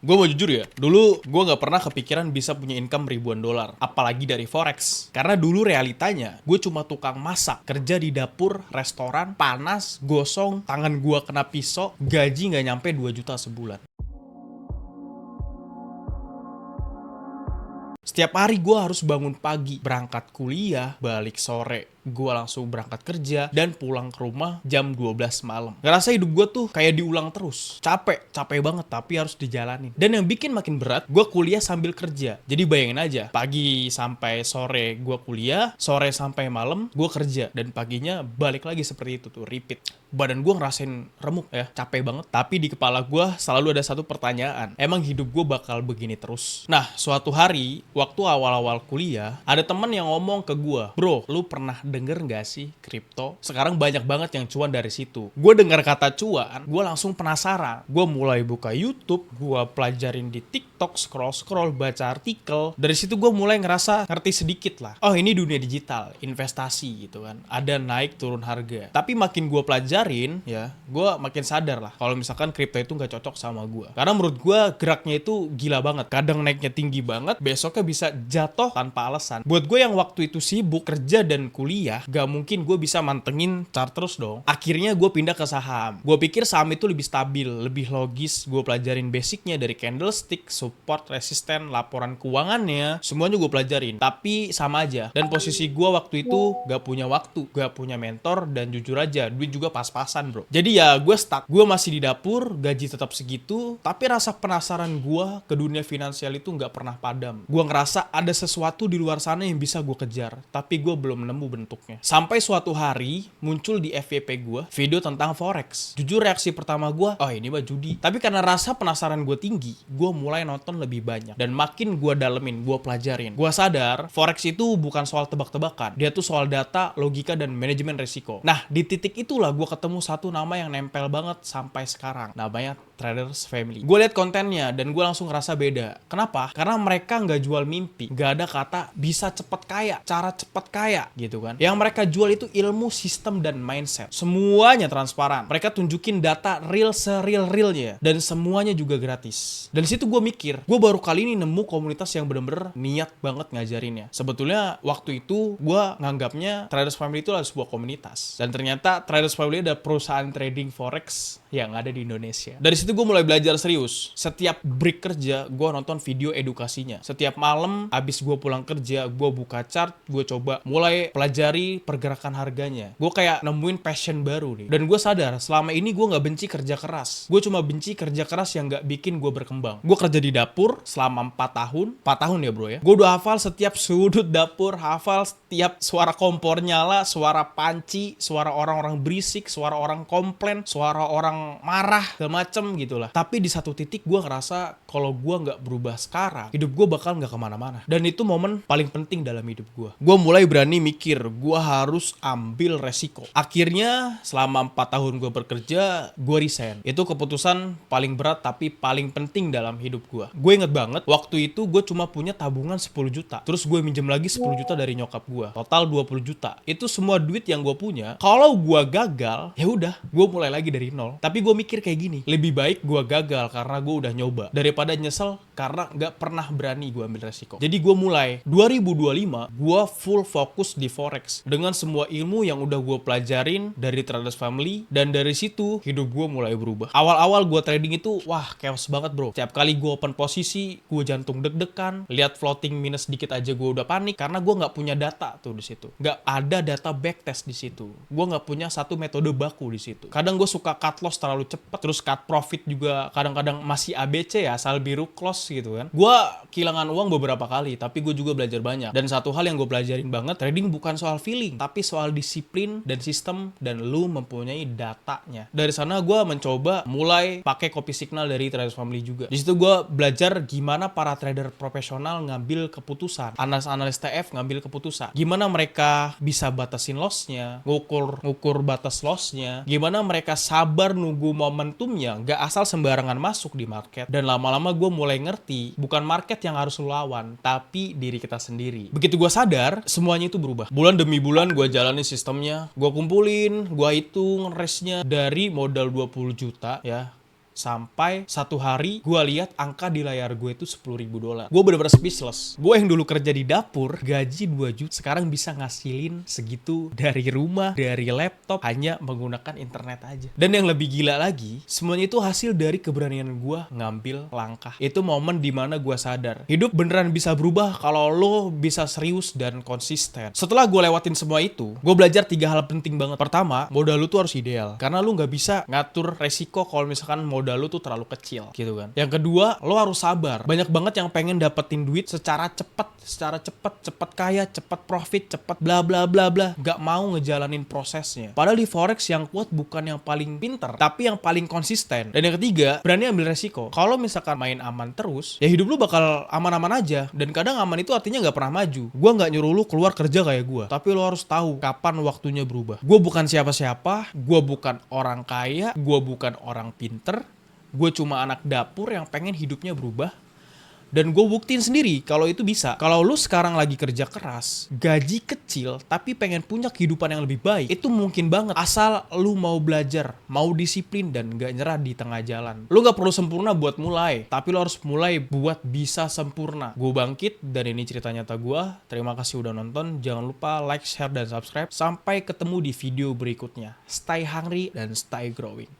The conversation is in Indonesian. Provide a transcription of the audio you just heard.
Gue mau jujur ya, dulu gue gak pernah kepikiran bisa punya income ribuan dolar, apalagi dari forex. Karena dulu realitanya, gue cuma tukang masak, kerja di dapur, restoran, panas, gosong, tangan gue kena pisau, gaji gak nyampe 2 juta sebulan. Setiap hari gue harus bangun pagi, berangkat kuliah, balik sore, gue langsung berangkat kerja, dan pulang ke rumah jam 12 malam. Ngerasa hidup gue tuh kayak diulang terus. Capek banget, tapi harus dijalanin. Dan yang bikin makin berat, gue kuliah sambil kerja. Jadi bayangin aja, pagi sampai sore gue kuliah, sore sampai malam gue kerja, dan paginya balik lagi seperti itu tuh, repeat. Badan gue ngerasain remuk ya, capek banget. Tapi di kepala gue selalu ada satu pertanyaan, emang hidup gue bakal begini terus? Nah, suatu hari, waktu awal-awal kuliah, ada temen yang ngomong ke gue, bro, lu pernah denger gak sih kripto? Sekarang banyak banget yang cuan dari situ. Gue dengar kata cuan, gue langsung penasaran. Gue mulai buka YouTube, gue pelajarin di TikTok, scroll-scroll, baca artikel. Dari situ gue mulai ngerasa ngerti sedikit lah. Oh, ini dunia digital, investasi gitu kan. Ada naik turun harga. Tapi makin gue pelajarin, ya, gue makin sadar lah kalau misalkan kripto itu nggak cocok sama gue. Karena menurut gue geraknya itu gila banget. Kadang naiknya tinggi banget, besoknya bisa jatuh tanpa alasan. Buat gue yang waktu itu sibuk kerja dan kuliah, gak mungkin gue bisa mantengin chart terus dong. Akhirnya gue pindah ke saham. Gue pikir saham itu lebih stabil, lebih logis. Gue pelajarin basicnya dari candlestick, support, resisten, laporan keuangannya, semuanya gue pelajarin. Tapi sama aja. Dan posisi gue waktu itu gak punya waktu, gak punya mentor, dan jujur aja duit juga pas-pasan bro. Jadi ya gue stuck. Gue masih di dapur, gaji tetap segitu, tapi rasa penasaran gue ke dunia finansial itu gak pernah padam. Gue ngerasa ada sesuatu di luar sana yang bisa gue kejar, tapi gue belum nemu bentuknya. Sampai suatu hari muncul di FYP gue video tentang forex. Jujur reaksi pertama gue, oh ini mah judi. Tapi karena rasa penasaran gue tinggi, gue mulai nonton lebih banyak. Dan makin gue dalemin, gue pelajarin. Gue sadar forex itu bukan soal tebak-tebakan. Dia tuh soal data, logika, dan manajemen risiko. Nah, di titik itulah gue ketemu satu nama yang nempel banget sampai sekarang. Namanya Traders Family. Gue liat kontennya dan gue langsung ngerasa beda. Kenapa? Karena mereka nggak jual mimpi. Nggak ada kata bisa cepet kaya, cara cepet kaya gitu kan. Yang mereka jual itu ilmu, sistem, dan mindset. Semuanya transparan. Mereka tunjukin data real se-real-realnya. Dan semuanya juga gratis. Dan situ gue mikir, gue baru kali ini nemu komunitas yang bener-bener niat banget ngajarinnya. Sebetulnya waktu itu gue nganggapnya Traders Family itu adalah sebuah komunitas. Dan ternyata Traders Family ada perusahaan trading forex yang ada di Indonesia. Dari situ gue mulai belajar serius. Setiap break kerja, gue nonton video edukasinya. Setiap malam, abis gue pulang kerja, gue buka chart, gue coba mulai pelajari pergerakan harganya. Gue kayak nemuin passion baru nih. Dan gue sadar, selama ini gue gak benci kerja keras. Gue cuma benci kerja keras yang gak bikin gue berkembang. Gue kerja di dapur selama 4 tahun. 4 tahun ya bro ya. Gue udah hafal setiap sudut dapur, hafal setiap suara kompor nyala, suara panci, suara orang-orang berisik, suara orang komplain, suara orang marah, segala macem gitulah. Tapi di satu titik gue ngerasa kalau gue nggak berubah sekarang, hidup gue bakal nggak kemana-mana. Dan itu momen paling penting dalam hidup gue. Gue mulai berani mikir, gue harus ambil resiko. Akhirnya selama 4 tahun gue bekerja, gue resign. Itu keputusan paling berat tapi paling penting dalam hidup gue. Gue inget banget, waktu itu gue cuma punya tabungan 10 juta. Terus gue minjem lagi 10 juta dari nyokap gue. Total 20 juta. Itu semua duit yang gue punya. Kalau gue gagal, ya udah, gue mulai lagi dari nol. Tapi gue mikir kayak gini, lebih baik gue gagal karena gue udah nyoba daripada nyesel karena gak pernah berani gue ambil resiko. Jadi gue mulai 2025 gue full fokus di forex dengan semua ilmu yang udah gue pelajarin dari Traders Family. Dan dari situ hidup gue mulai berubah. Awal-awal gue trading itu wah chaos banget bro. Setiap kali gue open posisi, gue jantung deg-degan, lihat floating minus dikit aja gue udah panik karena gue nggak punya data tuh di situ. Nggak ada data backtest di situ. Gue nggak punya satu metode baku di situ. Kadang gue suka cut loss terlalu cepat, terus cut profit juga kadang-kadang masih ABC ya, asal biru close gitu kan. Gue kehilangan uang beberapa kali, tapi gue juga belajar banyak. Dan satu hal yang gue pelajarin banget, trading bukan soal feeling, tapi soal disiplin dan sistem, dan lu mempunyai datanya. Dari sana gue mencoba mulai pakai kopi signal dari Traders Family juga. Di situ gue belajar gimana para trader profesional ngambil keputusan, analis TF ngambil keputusan, gimana mereka bisa batasin lossnya, ngukur batas lossnya, gimana mereka sabar nunggu momentumnya, gak asal sembarangan masuk di market. Dan lama-lama gue mulai ngerti, bukan market yang harus lu lawan, tapi diri kita sendiri. Begitu gue sadar, semuanya itu berubah. Bulan demi bulan gue jalani sistemnya, gue kumpulin, gue hitung resnya dari modal 20 juta ya. Sampai satu hari gue lihat angka di layar gue itu $10.000. Gue bener-bener speechless. Gue yang dulu kerja di dapur, gaji 2 juta, sekarang bisa ngasilin segitu dari rumah, dari laptop, hanya menggunakan internet aja. Dan yang lebih gila lagi, semuanya itu hasil dari keberanian gue ngambil langkah. Itu momen dimana gue sadar, hidup beneran bisa berubah kalau lo bisa serius dan konsisten. Setelah gue lewatin semua itu, gue belajar 3 hal penting banget. Pertama, modal lo tuh harus ideal. Karena lo nggak bisa ngatur resiko kalau misalkan modal lu tuh terlalu kecil gitu kan. Yang kedua, lo harus sabar. Banyak banget yang pengen dapetin duit secara cepet kaya, cepet profit, cepet bla bla bla bla. Gak mau ngejalanin prosesnya. Padahal di forex yang kuat bukan yang paling pinter, tapi yang paling konsisten. Dan yang ketiga, berani ambil resiko. Kalau misalkan main aman terus, ya hidup lu bakal aman-aman aja. Dan kadang aman itu artinya gak pernah maju. Gua gak nyuruh lu keluar kerja kayak gua, tapi lo harus tahu kapan waktunya berubah. Gua bukan siapa-siapa, gua bukan orang kaya, gua bukan orang pinter. Gue cuma anak dapur yang pengen hidupnya berubah. Dan gue buktiin sendiri kalau itu bisa. Kalau lu sekarang lagi kerja keras, gaji kecil, tapi pengen punya kehidupan yang lebih baik, itu mungkin banget. Asal lu mau belajar, mau disiplin, dan gak nyerah di tengah jalan. Lu gak perlu sempurna buat mulai, tapi lu harus mulai buat bisa sempurna. Gue bangkit, dan ini cerita nyata gue. Terima kasih udah nonton. Jangan lupa like, share, dan subscribe. Sampai ketemu di video berikutnya. Stay hungry dan stay growing.